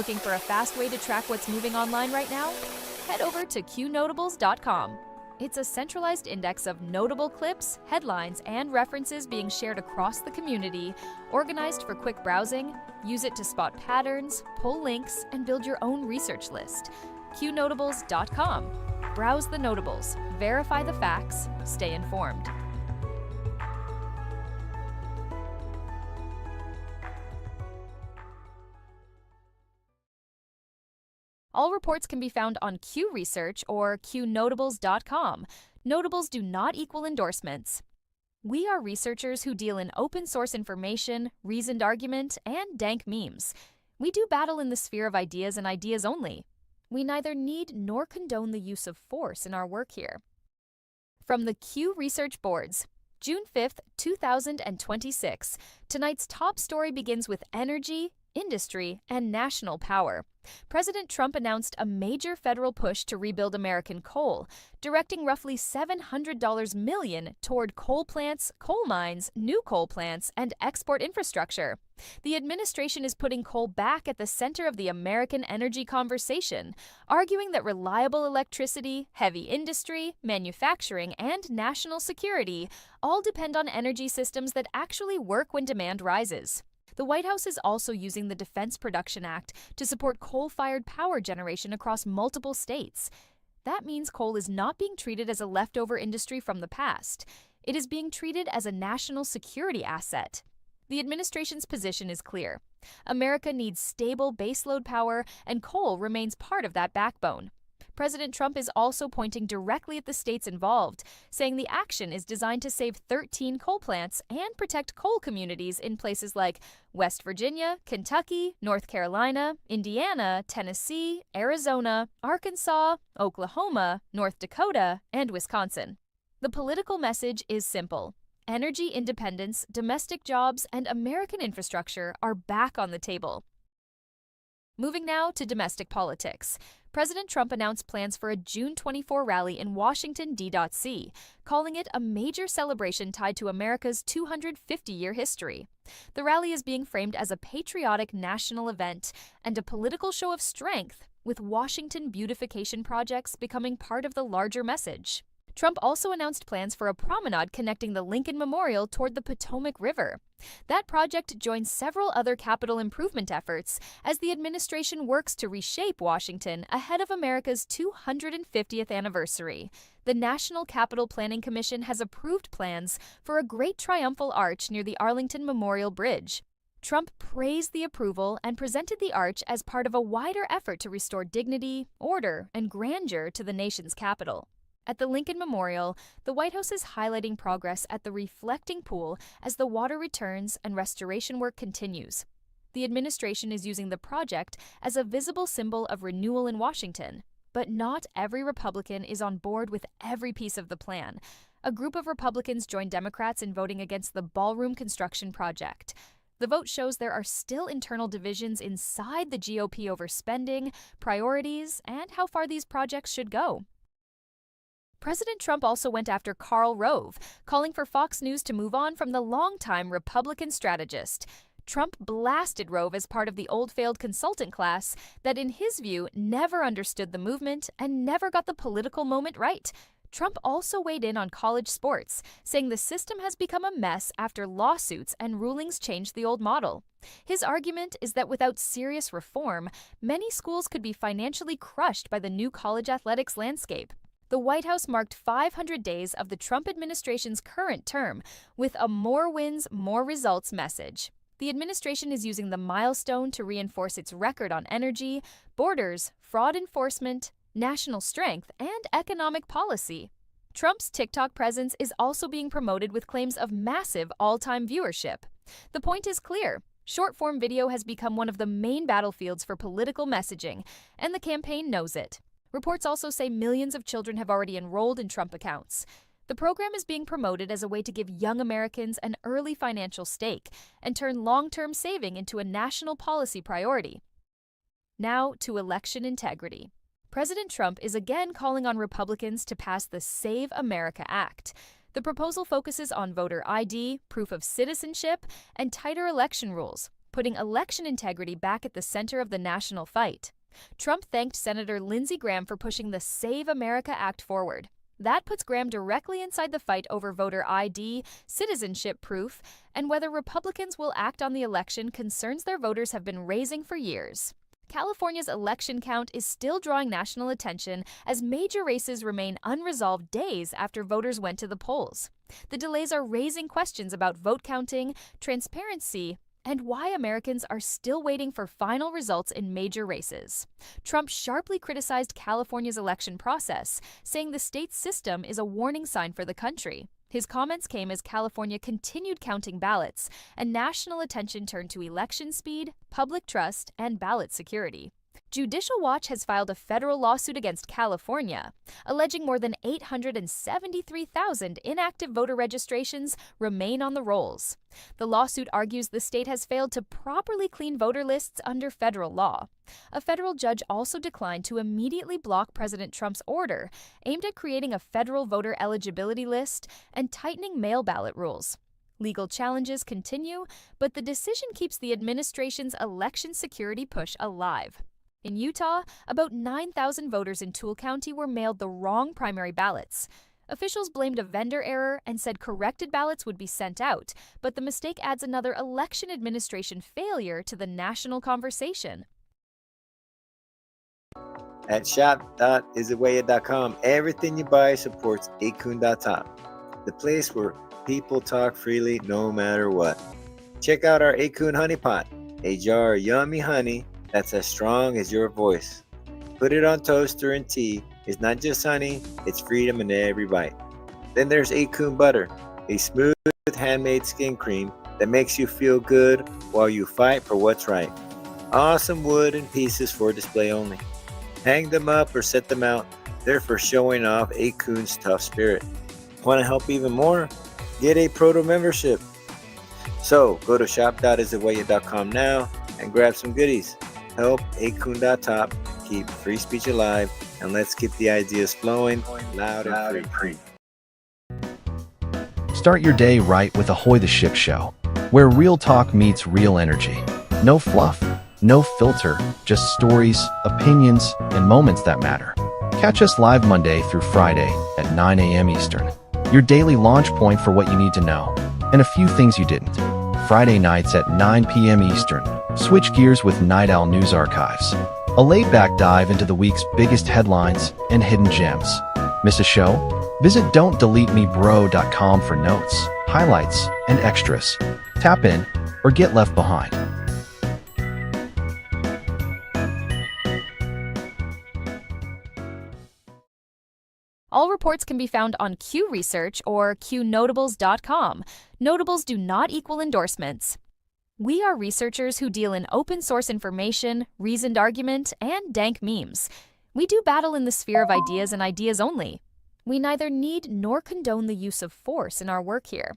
Looking for a fast way to track what's moving online right now? Head over to Qnotables.com. It's a centralized index of notable clips, headlines, and references being shared across the community, organized for quick browsing. Use it to spot patterns, pull links, and build your own research list. Qnotables.com. Browse the notables, verify the facts, stay informed. All reports can be found on Q Research or Qnotables.com. Notables do not equal endorsements. We are researchers who deal in open source information, reasoned argument, and dank memes. We do battle in the sphere of ideas and ideas only. We neither need nor condone the use of force in our work here. From the Q Research Boards, June 5th, 2026. Tonight's top story begins with energy, industry, and national power. President Trump announced a major federal push to rebuild American coal, directing roughly $700 million toward coal plants, coal mines, new coal plants, and export infrastructure. The administration is putting coal back at the center of the American energy conversation, arguing that reliable electricity, heavy industry, manufacturing, and national security all depend on energy systems that actually work when demand rises. The White House is also using the Defense Production Act to support coal-fired power generation across multiple states. That means coal is not being treated as a leftover industry from the past. It is being treated as a national security asset. The administration's position is clear. America needs stable baseload power, and coal remains part of that backbone. President Trump is also pointing directly at the states involved, saying the action is designed to save 13 coal plants and protect coal communities in places like West Virginia, Kentucky, North Carolina, Indiana, Tennessee, Arizona, Arkansas, Oklahoma, North Dakota, and Wisconsin. The political message is simple. Energy independence, domestic jobs, and American infrastructure are back on the table. Moving now to domestic politics. President Trump announced plans for a June 24 rally in Washington, D.C., calling it a major celebration tied to America's 250-year history. The rally is being framed as a patriotic national event and a political show of strength, with Washington beautification projects becoming part of the larger message. Trump also announced plans for a promenade connecting the Lincoln Memorial toward the Potomac River. That project joins several other capital improvement efforts as the administration works to reshape Washington ahead of America's 250th anniversary. The National Capital Planning Commission has approved plans for a great triumphal arch near the Arlington Memorial Bridge. Trump praised the approval and presented the arch as part of a wider effort to restore dignity, order, and grandeur to the nation's capital. At the Lincoln Memorial, the White House is highlighting progress at the reflecting pool as the water returns and restoration work continues. The administration is using the project as a visible symbol of renewal in Washington, but not every Republican is on board with every piece of the plan. A group of Republicans joined Democrats in voting against the ballroom construction project. The vote shows there are still internal divisions inside the GOP over spending, priorities, and how far these projects should go. President Trump also went after Karl Rove, calling for Fox News to move on from the longtime Republican strategist. Trump blasted Rove as part of the old failed consultant class that, in his view, never understood the movement and never got the political moment right. Trump also weighed in on college sports, saying the system has become a mess after lawsuits and rulings changed the old model. His argument is that without serious reform, many schools could be financially crushed by the new college athletics landscape. The White House marked 500 days of the Trump administration's current term with a more wins, more results message. The administration is using the milestone to reinforce its record on energy, borders, fraud enforcement, national strength, and economic policy. Trump's TikTok presence is also being promoted with claims of massive all-time viewership. The point is clear. Short-form video has become one of the main battlefields for political messaging, and the campaign knows it. Reports also say millions of children have already enrolled in Trump accounts. The program is being promoted as a way to give young Americans an early financial stake and turn long-term saving into a national policy priority. Now to election integrity. President Trump is again calling on Republicans to pass the Save America Act. The proposal focuses on voter ID, proof of citizenship, and tighter election rules. putting election integrity back at the center of the national fight. Trump thanked Senator Lindsey Graham for pushing the Save America Act forward. That puts Graham directly inside the fight over voter ID, citizenship proof, and whether Republicans will act on the election concerns their voters have been raising for years. California's election count is still drawing national attention as major races remain unresolved days after voters went to the polls. The delays are raising questions about vote counting, transparency, and why Americans are still waiting for final results in major races. Trump sharply criticized California's election process, saying the state's system is a warning sign for the country. His comments came as California continued counting ballots, and national attention turned to election speed, public trust, and ballot security. Judicial Watch has filed a federal lawsuit against California, alleging more than 873,000 inactive voter registrations remain on the rolls. The lawsuit argues the state has failed to properly clean voter lists under federal law. A federal judge also declined to immediately block President Trump's order, aimed at creating a federal voter eligibility list and tightening mail ballot rules. Legal challenges continue, but the decision keeps the administration's election security push alive. In Utah, about 9,000 voters in Toole County were mailed the wrong primary ballots. Officials blamed a vendor error and said corrected ballots would be sent out, but the mistake adds another election administration failure to the national conversation. At shop.isawaya.com, everything you buy supports Acun.top, the place where people talk freely no matter what. Check out our Acun Honey Pot, a jar of yummy honey that's as strong as your voice. Put it on toaster and tea. It's not just honey, it's freedom in every bite. Then there's Acun Butter, a smooth handmade skin cream that makes you feel good while you fight for what's right. Awesome wood and pieces for display only. Hang them up or set them out. They're for showing off Acun's tough spirit. Want to help even more? Get a proto membership. So go to shop.isawaya.com now and grab some goodies. Help Acun.top keep free speech alive, and let's keep the ideas flowing loud and free. Start your day right with Ahoy the Ship Show, where real talk meets real energy. No fluff, no filter, just stories, opinions, and moments that matter. Catch us live Monday through Friday at 9 a.m. Eastern. Your daily launch point for what you need to know, and a few things you didn't. Friday nights at 9 p.m. Eastern. Switch gears with Night Owl News Archives. A laid-back dive into the week's biggest headlines and hidden gems. Miss a show? Visit don'tdeletemebro.com for notes, highlights, and extras. Tap in or get left behind. All reports can be found on Q Research or Qnotables.com. Notables do not equal endorsements. We are researchers who deal in open source information, reasoned argument, and dank memes. We do battle in the sphere of ideas and ideas only. We neither need nor condone the use of force in our work here.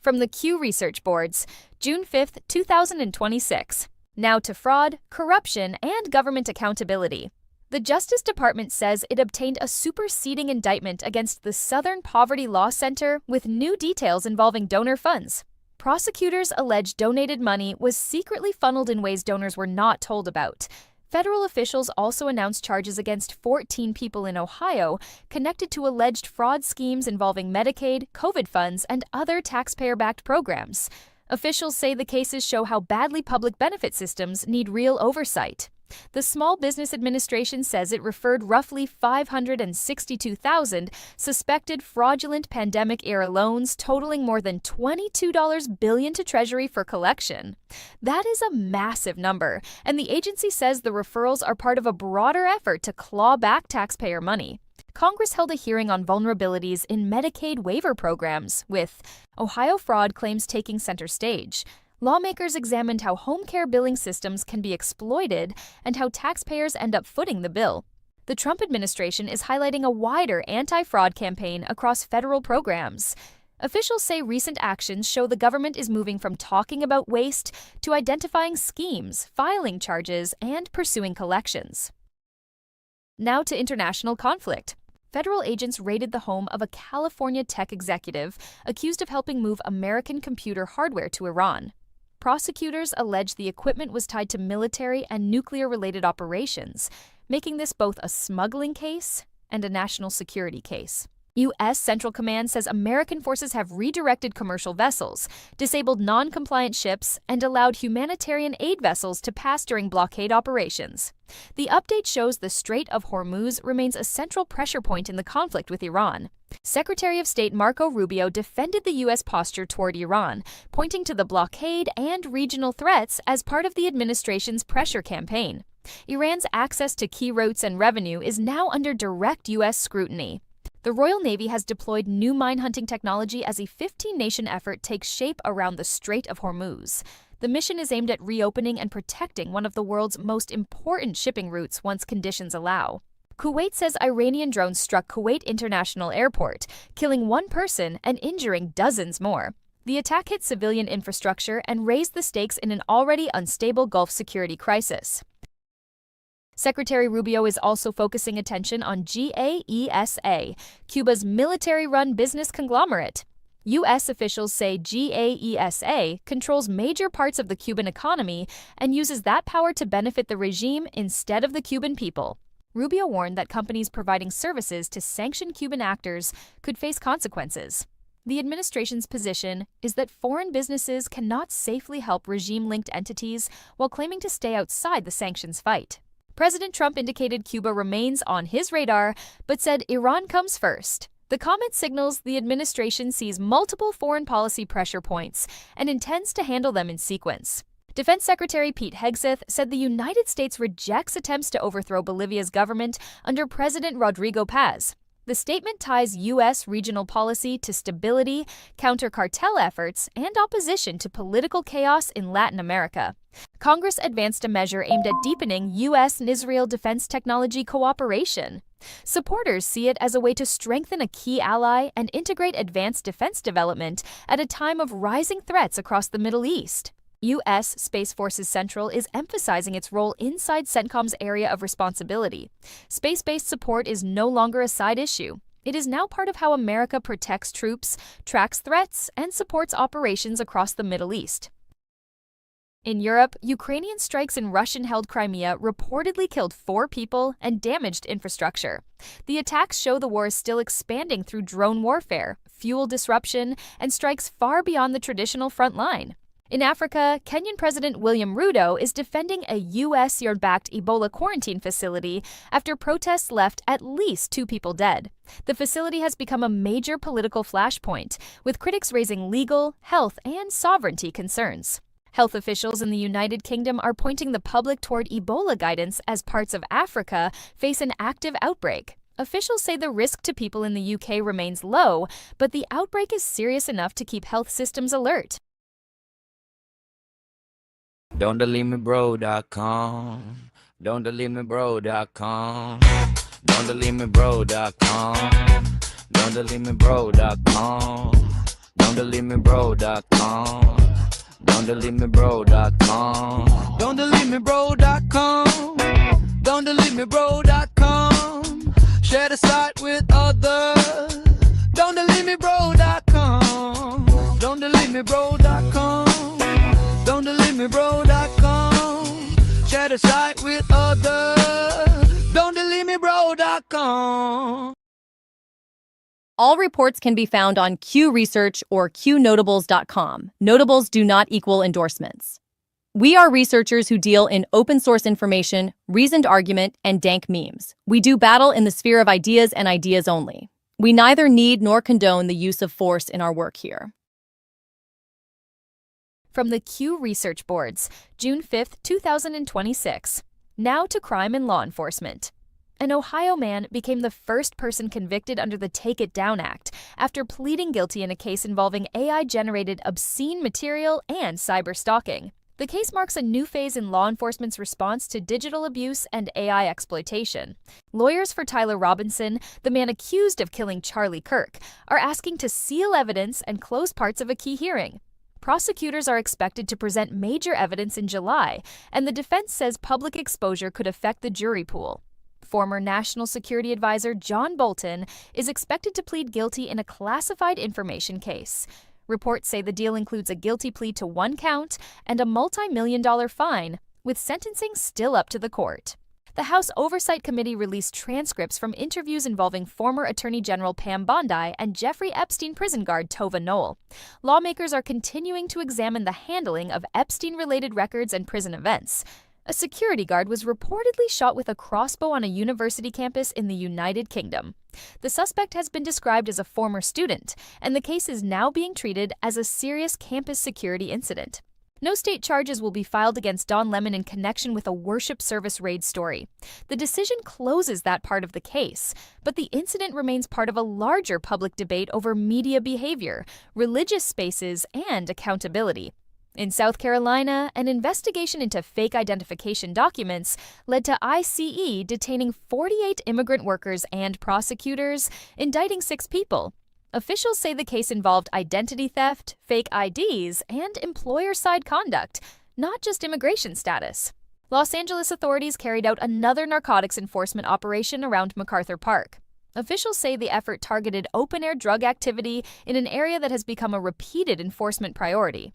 From the Q Research Boards, June 5th, 2026. Now to fraud, corruption, and government accountability. The Justice Department says it obtained a superseding indictment against the Southern Poverty Law Center with new details involving donor funds. Prosecutors allege donated money was secretly funneled in ways donors were not told about. Federal officials also announced charges against 14 people in Ohio connected to alleged fraud schemes involving Medicaid, COVID funds, and other taxpayer-backed programs. Officials say the cases show how badly public benefit systems need real oversight. The Small Business Administration says it referred roughly 562,000 suspected fraudulent pandemic-era loans totaling more than $22 billion to Treasury for collection. That is a massive number, and the agency says the referrals are part of a broader effort to claw back taxpayer money. Congress held a hearing on vulnerabilities in Medicaid waiver programs, with Ohio fraud claims taking center stage. Lawmakers examined how home care billing systems can be exploited and how taxpayers end up footing the bill. The Trump administration is highlighting a wider anti-fraud campaign across federal programs. Officials say recent actions show the government is moving from talking about waste to identifying schemes, filing charges, and pursuing collections. Now to international conflict. Federal agents raided the home of a California tech executive accused of helping move American computer hardware to Iran. Prosecutors allege the equipment was tied to military and nuclear-related operations, making this both a smuggling case and a national security case. U.S. Central Command says American forces have redirected commercial vessels, disabled non-compliant ships, and allowed humanitarian aid vessels to pass during blockade operations. The update shows the Strait of Hormuz remains a central pressure point in the conflict with Iran. Secretary of State Marco Rubio defended the U.S. posture toward Iran, pointing to the blockade and regional threats as part of the administration's pressure campaign. Iran's access to key routes and revenue is now under direct U.S. scrutiny. The Royal Navy has deployed new mine hunting technology as a 15-nation effort takes shape around the Strait of Hormuz. The mission is aimed at reopening and protecting one of the world's most important shipping routes once conditions allow. Kuwait says Iranian drones struck Kuwait International Airport, killing one person and injuring dozens more. The attack hit civilian infrastructure and raised the stakes in an already unstable Gulf security crisis. Secretary Rubio is also focusing attention on GAESA, Cuba's military-run business conglomerate. U.S. officials say GAESA controls major parts of the Cuban economy and uses that power to benefit the regime instead of the Cuban people. Rubio warned that companies providing services to sanctioned Cuban actors could face consequences. The administration's position is that foreign businesses cannot safely help regime-linked entities while claiming to stay outside the sanctions fight. President Trump indicated Cuba remains on his radar, but said Iran comes first. The comment signals the administration sees multiple foreign policy pressure points and intends to handle them in sequence. Defense Secretary Pete Hegseth said the United States rejects attempts to overthrow Bolivia's government under President Rodrigo Paz. The statement ties U.S. regional policy to stability, counter-cartel efforts, and opposition to political chaos in Latin America. Congress advanced a measure aimed at deepening U.S. and Israel defense technology cooperation. Supporters see it as a way to strengthen a key ally and integrate advanced defense development at a time of rising threats across the Middle East. U.S. Space Forces Central is emphasizing its role inside CENTCOM's area of responsibility. Space-based support is no longer a side issue. It is now part of how America protects troops, tracks threats, and supports operations across the Middle East. In Europe, Ukrainian strikes in Russian-held Crimea reportedly killed 4 people and damaged infrastructure. The attacks show the war is still expanding through drone warfare, fuel disruption, and strikes far beyond the traditional front line. In Africa, Kenyan President William Ruto is defending a U.S.-backed Ebola quarantine facility after protests left at least 2 people dead. The facility has become a major political flashpoint, with critics raising legal, health, and sovereignty concerns. Health officials in the United Kingdom are pointing the public toward Ebola guidance as parts of Africa face an active outbreak. Officials say the risk to people in the UK remains low, but the outbreak is serious enough to keep health systems alert. Don'tDeleteMeBro.com. Don'tDeleteMeBro.com. Don'tDeleteMeBro.com. Don'tDeleteMeBro.com. Don'tDeleteMeBro.com. Don'tDeleteMeBro.com. Don'tDeleteMeBro.com. Don'tDeleteMeBro.com. Share the site with others. Don'tDeleteMeBro.com. Don'tDeleteMeBro.com. Don'tDeleteMeBro.com. Share the site with others. Don'tDeleteMeBro.com. All reports can be found on Q Research or Qnotables.com. Notables do not equal endorsements. We are researchers who deal in open source information, reasoned argument, and dank memes. We do battle in the sphere of ideas and ideas only. We neither need nor condone the use of force in our work here. From the Q Research Boards, June 5, 2026. Now to crime and law enforcement. An Ohio man became the first person convicted under the Take It Down Act after pleading guilty in a case involving AI-generated obscene material and cyber-stalking. The case marks a new phase in law enforcement's response to digital abuse and AI exploitation. Lawyers for Tyler Robinson, the man accused of killing Charlie Kirk, are asking to seal evidence and close parts of a key hearing. Prosecutors are expected to present major evidence in July, and the defense says public exposure could affect the jury pool. Former National Security Advisor John Bolton is expected to plead guilty in a classified information case. Reports say the deal includes a guilty plea to one count and a multi-million-dollar fine, with sentencing still up to the court. The House Oversight Committee released transcripts from interviews involving former Attorney General Pam Bondi and Jeffrey Epstein prison guard Tova Noel. Lawmakers are continuing to examine the handling of Epstein-related records and prison events. A security guard was reportedly shot with a crossbow on a university campus in the United Kingdom. The suspect has been described as a former student, and the case is now being treated as a serious campus security incident. No state charges will be filed against Don Lemon in connection with a worship service raid story. The decision closes that part of the case, but the incident remains part of a larger public debate over media behavior, religious spaces, and accountability. In South Carolina, an investigation into fake identification documents led to ICE detaining 48 immigrant workers and prosecutors, indicting 6 people. Officials say the case involved identity theft, fake IDs, and employer-side conduct, not just immigration status. Los Angeles authorities carried out another narcotics enforcement operation around MacArthur Park. Officials say the effort targeted open-air drug activity in an area that has become a repeated enforcement priority.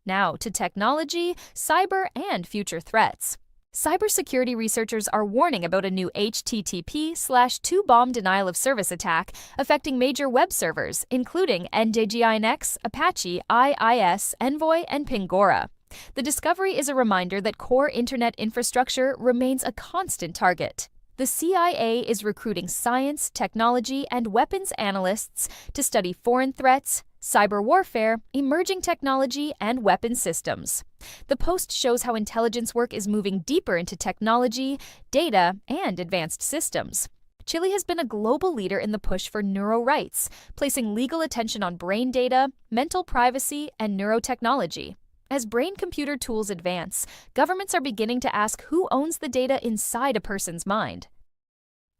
Now to technology, cyber, and future threats. Cybersecurity researchers are warning about a new HTTP/2-bomb denial of service attack affecting major web servers, including NDGINX, Apache, IIS, Envoy, and Pingora. The discovery is a reminder that core internet infrastructure remains a constant target. The CIA is recruiting science, technology, and weapons analysts to study foreign threats, cyber warfare, emerging technology, and weapons systems. The post shows how intelligence work is moving deeper into technology, data, and advanced systems. Chile has been a global leader in the push for neuro rights, placing legal attention on brain data, mental privacy, and neurotechnology. As brain-computer tools advance, governments are beginning to ask who owns the data inside a person's mind.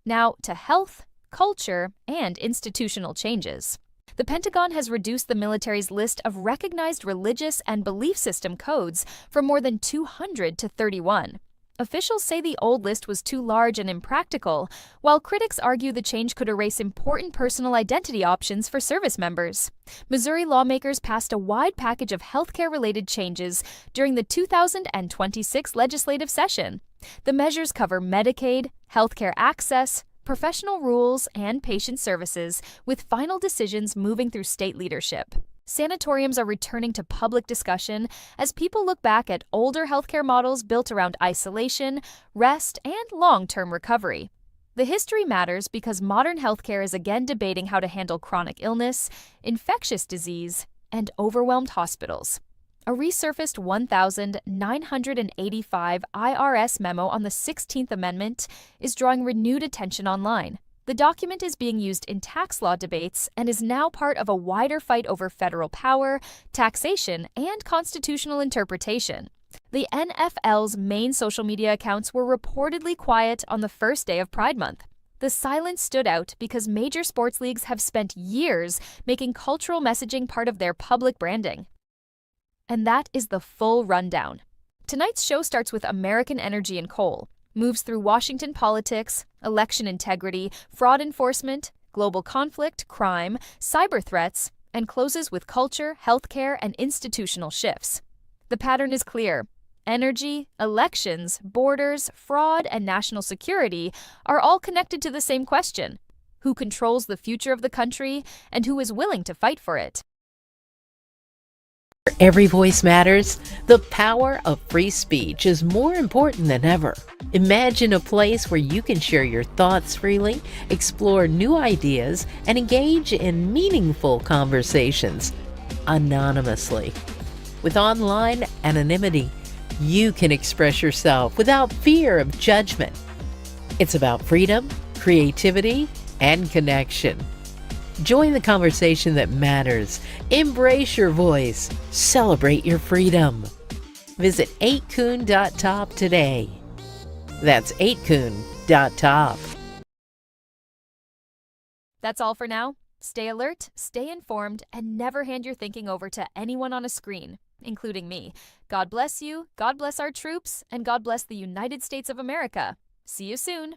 Now to health, culture, and institutional changes. The Pentagon has reduced the military's list of recognized religious and belief system codes from more than 200 to 31. Officials say the old list was too large and impractical, while critics argue the change could erase important personal identity options for service members. Missouri lawmakers passed a wide package of healthcare-related changes during the 2026 legislative session. The measures cover Medicaid, healthcare access, professional rules, and patient services, with final decisions moving through state leadership. Sanatoriums are returning to public discussion as people look back at older healthcare models built around isolation, rest, and long-term recovery. The history matters because modern healthcare is again debating how to handle chronic illness, infectious disease, and overwhelmed hospitals. A resurfaced 1,985 IRS memo on the 16th Amendment is drawing renewed attention online. The document is being used in tax law debates and is now part of a wider fight over federal power, taxation, and constitutional interpretation. The NFL's main social media accounts were reportedly quiet on the first day of Pride Month. The silence stood out because major sports leagues have spent years making cultural messaging part of their public branding. And that is the full rundown. Tonight's show starts with American energy and coal, moves through Washington politics, election integrity, fraud enforcement, global conflict, crime, cyber threats, and closes with culture, healthcare, and institutional shifts. The pattern is clear. Energy, elections, borders, fraud, and national security are all connected to the same question: who controls the future of the country and who is willing to fight for it? Every voice matters. The power of free speech is more important than ever. Imagine a place where you can share your thoughts freely, explore new ideas, and engage in meaningful conversations anonymously. With online anonymity, you can express yourself without fear of judgment. It's about freedom, creativity, and connection. Join the conversation that matters. Embrace your voice. Celebrate your freedom. Visit 8kun.top today. That's 8kun.top. That's all for now. Stay alert, stay informed, and never hand your thinking over to anyone on a screen, including me. God bless you, God bless our troops, and God bless the United States of America. See you soon.